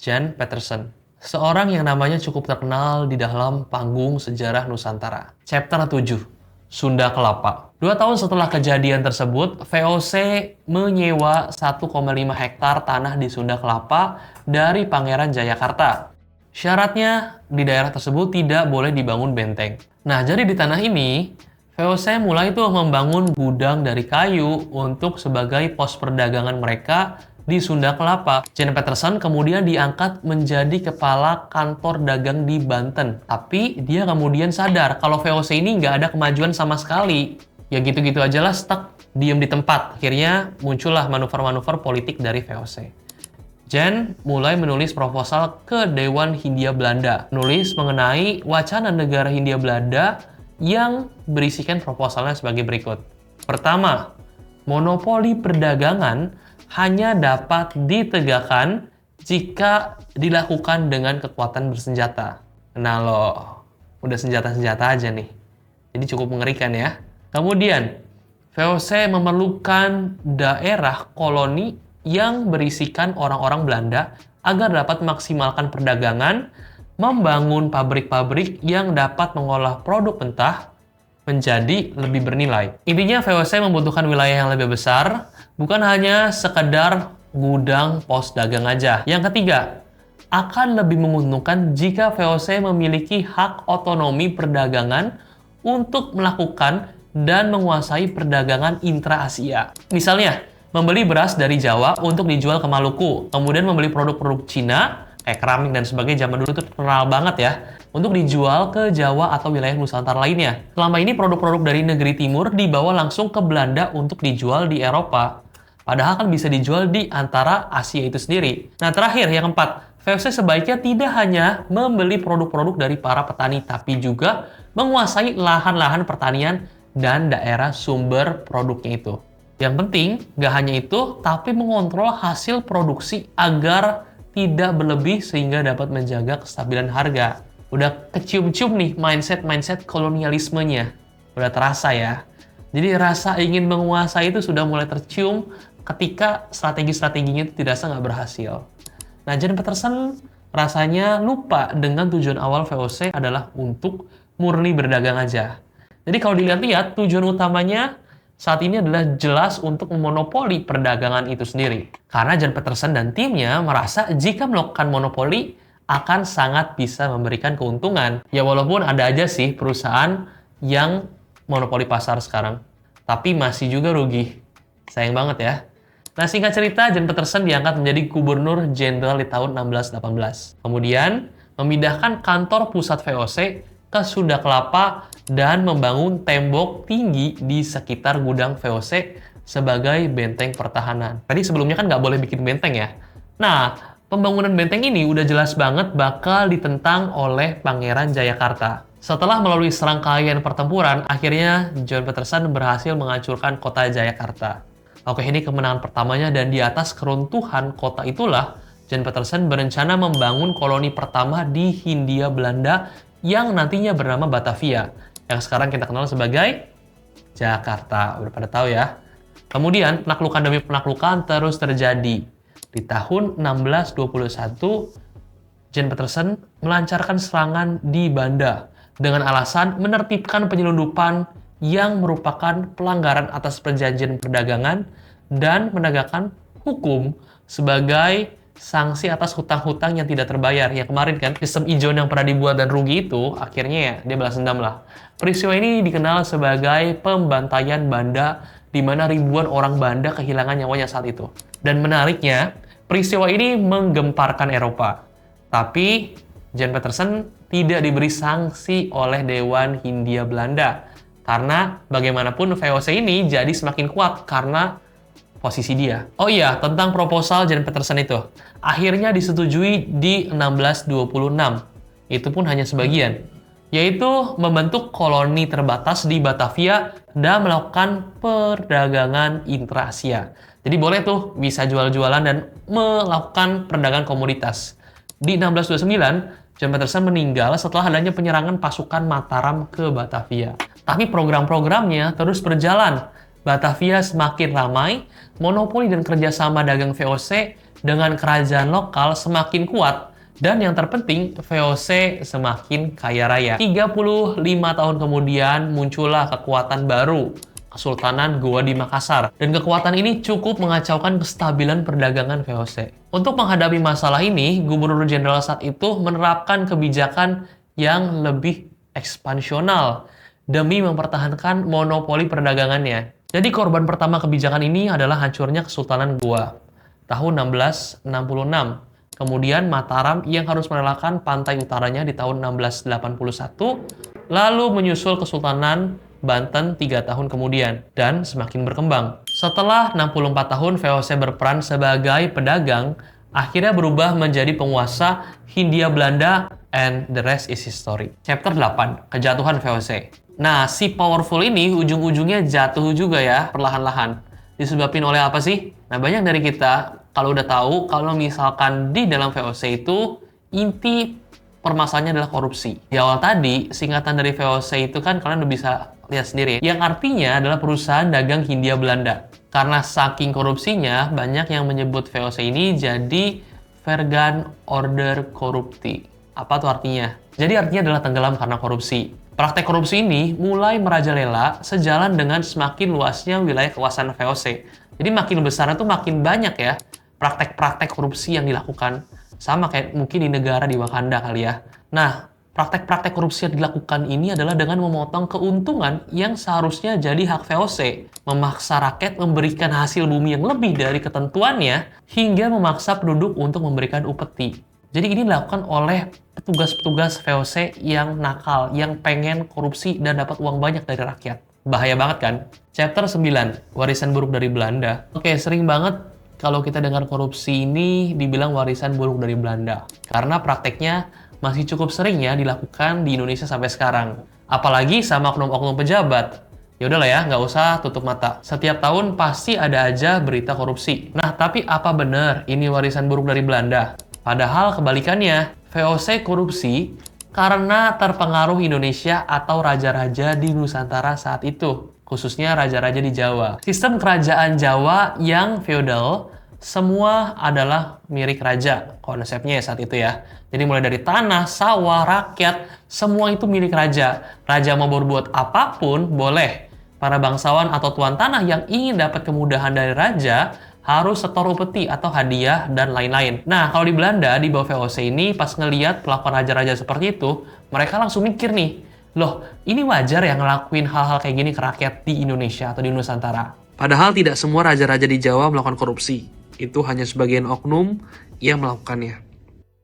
Jan Petersen. Seorang yang namanya cukup terkenal di dalam panggung sejarah Nusantara. Chapter 7, Sunda Kelapa. 2 tahun setelah kejadian tersebut, VOC menyewa 1,5 hektar tanah di Sunda Kelapa dari Pangeran Jayakarta. Syaratnya, di daerah tersebut tidak boleh dibangun benteng. Nah, jadi di tanah ini, VOC mulai tuh membangun gudang dari kayu untuk sebagai pos perdagangan mereka di Sunda Kelapa. Jan Petersen kemudian diangkat menjadi kepala kantor dagang di Banten. Tapi dia kemudian sadar kalau VOC ini nggak ada kemajuan sama sekali. Ya gitu-gitu aja lah, stuck, diem di tempat. Akhirnya muncullah manuver-manuver politik dari VOC. Jan mulai menulis proposal ke Dewan Hindia Belanda. Nulis mengenai wacana negara Hindia Belanda yang berisikan proposalnya sebagai berikut. Pertama, monopoli perdagangan hanya dapat ditegakkan jika dilakukan dengan kekuatan bersenjata. Nah loh, udah senjata-senjata aja nih. Jadi cukup mengerikan ya. Kemudian, VOC memerlukan daerah koloni yang berisikan orang-orang Belanda agar dapat memaksimalkan perdagangan, membangun pabrik-pabrik yang dapat mengolah produk mentah menjadi lebih bernilai. Intinya VOC membutuhkan wilayah yang lebih besar, bukan hanya sekedar gudang pos dagang aja. Yang ketiga, akan lebih menguntungkan jika VOC memiliki hak otonomi perdagangan untuk melakukan dan menguasai perdagangan intra-Asia. Misalnya, membeli beras dari Jawa untuk dijual ke Maluku, kemudian membeli produk-produk Cina, kayak keramik dan sebagainya, zaman dulu itu terkenal banget ya, untuk dijual ke Jawa atau wilayah Nusantara lainnya. Selama ini produk-produk dari negeri timur dibawa langsung ke Belanda untuk dijual di Eropa. Padahal kan bisa dijual di antara Asia itu sendiri. Nah terakhir, yang keempat, VOC sebaiknya tidak hanya membeli produk-produk dari para petani, tapi juga menguasai lahan-lahan pertanian dan daerah sumber produknya itu. Yang penting, gak hanya itu, tapi mengontrol hasil produksi agar tidak berlebih sehingga dapat menjaga kestabilan harga. Udah kecium-cium nih mindset kolonialismenya. Udah terasa ya. Jadi rasa ingin menguasai itu sudah mulai tercium ketika strategi-strateginya itu dirasa nggak berhasil. Nah, Jan Petersen rasanya lupa dengan tujuan awal VOC adalah untuk murni berdagang aja. Jadi kalau dilihat-lihat, tujuan utamanya saat ini adalah jelas untuk memonopoli perdagangan itu sendiri. Karena Jan Petersen dan timnya merasa jika melakukan monopoli akan sangat bisa memberikan keuntungan. Ya walaupun ada aja sih perusahaan yang monopoli pasar sekarang, tapi masih juga rugi. Sayang banget ya. Nah singkat cerita, Jan Petersen diangkat menjadi gubernur jenderal di tahun 1618. Kemudian memindahkan kantor pusat VOC ke Sunda Kelapa dan membangun tembok tinggi di sekitar gudang VOC sebagai benteng pertahanan. Tadi sebelumnya kan nggak boleh bikin benteng ya. Nah, pembangunan benteng ini udah jelas banget bakal ditentang oleh Pangeran Jayakarta. Setelah melalui serangkaian pertempuran, akhirnya Jan Petersen berhasil menghancurkan kota Jayakarta. Oke, ini kemenangan pertamanya dan di atas keruntuhan kota itulah Jan Petersen berencana membangun koloni pertama di Hindia Belanda yang nantinya bernama Batavia, yang sekarang kita kenal sebagai Jakarta. Udah pada tahu ya. Kemudian, penaklukan demi penaklukan terus terjadi. Di tahun 1621, Jan Petersen melancarkan serangan di Banda dengan alasan menertibkan penyelundupan yang merupakan pelanggaran atas perjanjian perdagangan dan menegakkan hukum sebagai sanksi atas hutang-hutang yang tidak terbayar. Ya kemarin kan, sistem ijon yang pernah dibuat dan rugi itu, akhirnya ya dia balas dendam lah. Peristiwa ini dikenal sebagai pembantaian Banda, di mana ribuan orang Banda kehilangan nyawanya saat itu. Dan menariknya, peristiwa ini menggemparkan Eropa. Tapi, Jan Petersen tidak diberi sanksi oleh Dewan Hindia Belanda. Karena bagaimanapun VOC ini jadi semakin kuat karena posisi dia. Oh iya, tentang proposal Jan Petersen itu. Akhirnya disetujui di 1626. Itu pun hanya sebagian. Yaitu membentuk koloni terbatas di Batavia dan melakukan perdagangan intra-Asia. Jadi boleh tuh bisa jual-jualan dan melakukan perdagangan komoditas. Di 1629, Jan Petersen meninggal setelah adanya penyerangan pasukan Mataram ke Batavia. Tapi program-programnya terus berjalan. Batavia semakin ramai, monopoli dan kerjasama dagang VOC dengan kerajaan lokal semakin kuat, dan yang terpenting, VOC semakin kaya raya. 35 tahun kemudian muncullah kekuatan baru, Kesultanan Goa di Makassar. Dan kekuatan ini cukup mengacaukan kestabilan perdagangan VOC. Untuk menghadapi masalah ini, Gubernur Jenderal saat itu menerapkan kebijakan yang lebih ekspansional demi mempertahankan monopoli perdagangannya. Jadi korban pertama kebijakan ini adalah hancurnya Kesultanan Goa tahun 1666. Kemudian Mataram yang harus merelakan pantai utaranya di tahun 1681, lalu menyusul Kesultanan Banten 3 tahun kemudian, dan semakin berkembang. Setelah 64 tahun VOC berperan sebagai pedagang, akhirnya berubah menjadi penguasa Hindia Belanda, and the rest is history. Chapter 8, Kejatuhan VOC. Nah, si powerful ini ujung-ujungnya jatuh juga ya, perlahan-lahan. Disebabkan oleh apa sih? Nah, banyak dari kita kalau udah tahu, kalau misalkan di dalam VOC itu, inti permasalahannya adalah korupsi. Di awal tadi, singkatan dari VOC itu kan kalian udah bisa lihat sendiri, yang artinya adalah perusahaan dagang Hindia Belanda. Karena saking korupsinya, banyak yang menyebut VOC ini jadi Vergan Order Corrupti. Apa tuh artinya? Jadi artinya adalah tenggelam karena korupsi. Praktek korupsi ini mulai merajalela sejalan dengan semakin luasnya wilayah kekuasaan VOC. Jadi makin besar itu makin banyak ya praktek-praktek korupsi yang dilakukan. Sama kayak mungkin di negara di Wakanda kali ya. Nah, praktek-praktek korupsi yang dilakukan ini adalah dengan memotong keuntungan yang seharusnya jadi hak VOC, memaksa rakyat memberikan hasil bumi yang lebih dari ketentuannya, hingga memaksa penduduk untuk memberikan upeti. Jadi ini dilakukan oleh petugas-petugas VOC yang nakal, yang pengen korupsi dan dapat uang banyak dari rakyat. Bahaya banget kan? Chapter 9, Warisan Buruk dari Belanda. Oke, sering banget kalau kita dengar korupsi ini dibilang warisan buruk dari Belanda. Karena prakteknya masih cukup sering ya dilakukan di Indonesia sampai sekarang. Apalagi sama oknum-oknum pejabat. Ya udahlah ya, nggak usah tutup mata. Setiap tahun pasti ada aja berita korupsi. Nah, tapi apa benar ini warisan buruk dari Belanda? Padahal kebalikannya, VOC korupsi karena terpengaruh Indonesia atau raja-raja di Nusantara saat itu. Khususnya raja-raja di Jawa. Sistem kerajaan Jawa yang feodal, semua adalah milik raja. Konsepnya saat itu ya. Jadi mulai dari tanah, sawah, rakyat, semua itu milik raja. Raja mau berbuat apapun, boleh. Para bangsawan atau tuan tanah yang ingin dapat kemudahan dari raja, harus setor upeti atau hadiah dan lain-lain. Nah, kalau di Belanda, di bawah VOC ini, pas ngeliat pelakuan raja-raja seperti itu, mereka langsung mikir nih, loh, ini wajar ya ngelakuin hal-hal kayak gini ke rakyat di Indonesia atau di Nusantara. Padahal tidak semua raja-raja di Jawa melakukan korupsi. Itu hanya sebagian oknum yang melakukannya.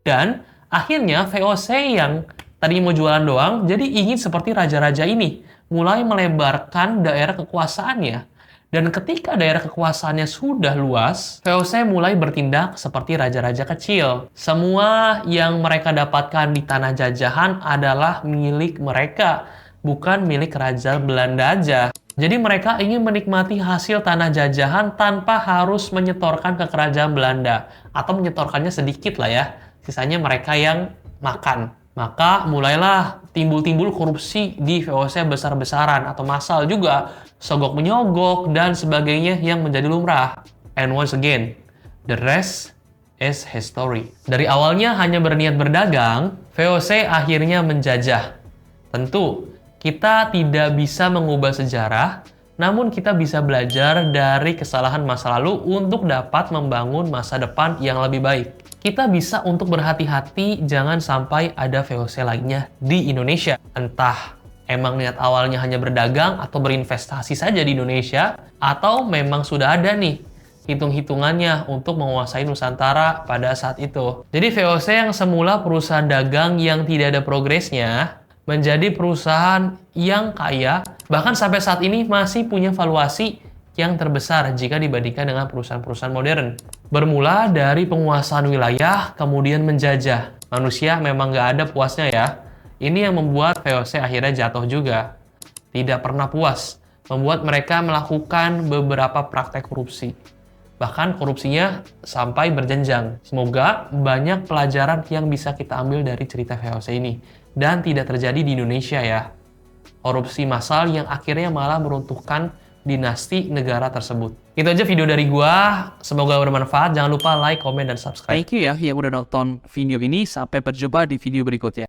Dan akhirnya VOC yang tadinya mau jualan doang, jadi ingin seperti raja-raja ini, mulai melebarkan daerah kekuasaannya. Dan ketika daerah kekuasaannya sudah luas, VOC mulai bertindak seperti raja-raja kecil. Semua yang mereka dapatkan di tanah jajahan adalah milik mereka, bukan milik Raja Belanda aja. Jadi mereka ingin menikmati hasil tanah jajahan tanpa harus menyetorkan ke kerajaan Belanda. Atau menyetorkannya sedikit lah ya, sisanya mereka yang makan. Maka mulailah timbul-timbul korupsi di VOC besar-besaran atau massal juga, sogok menyogok dan sebagainya yang menjadi lumrah. And once again, the rest is history. Dari awalnya hanya berniat berdagang, VOC akhirnya menjajah. Tentu, kita tidak bisa mengubah sejarah, namun kita bisa belajar dari kesalahan masa lalu untuk dapat membangun masa depan yang lebih baik. Kita bisa untuk berhati-hati jangan sampai ada VOC lainnya di Indonesia. Entah emang niat awalnya hanya berdagang atau berinvestasi saja di Indonesia, atau memang sudah ada nih hitung-hitungannya untuk menguasai Nusantara pada saat itu. Jadi VOC yang semula perusahaan dagang yang tidak ada progresnya, menjadi perusahaan yang kaya, bahkan sampai saat ini masih punya valuasi yang terbesar jika dibandingkan dengan perusahaan-perusahaan modern. Bermula dari penguasaan wilayah, kemudian menjajah. Manusia memang nggak ada puasnya ya. Ini yang membuat VOC akhirnya jatuh juga. Tidak pernah puas, membuat mereka melakukan beberapa praktek korupsi. Bahkan korupsinya sampai berjenjang. Semoga banyak pelajaran yang bisa kita ambil dari cerita VOC ini. Dan tidak terjadi di Indonesia ya. Korupsi massal yang akhirnya malah meruntuhkan dinasti negara tersebut. Itu aja video dari gua. Semoga bermanfaat. Jangan lupa like, comment, dan subscribe. Thank you ya yang udah nonton video ini. Sampai berjumpa di video berikutnya.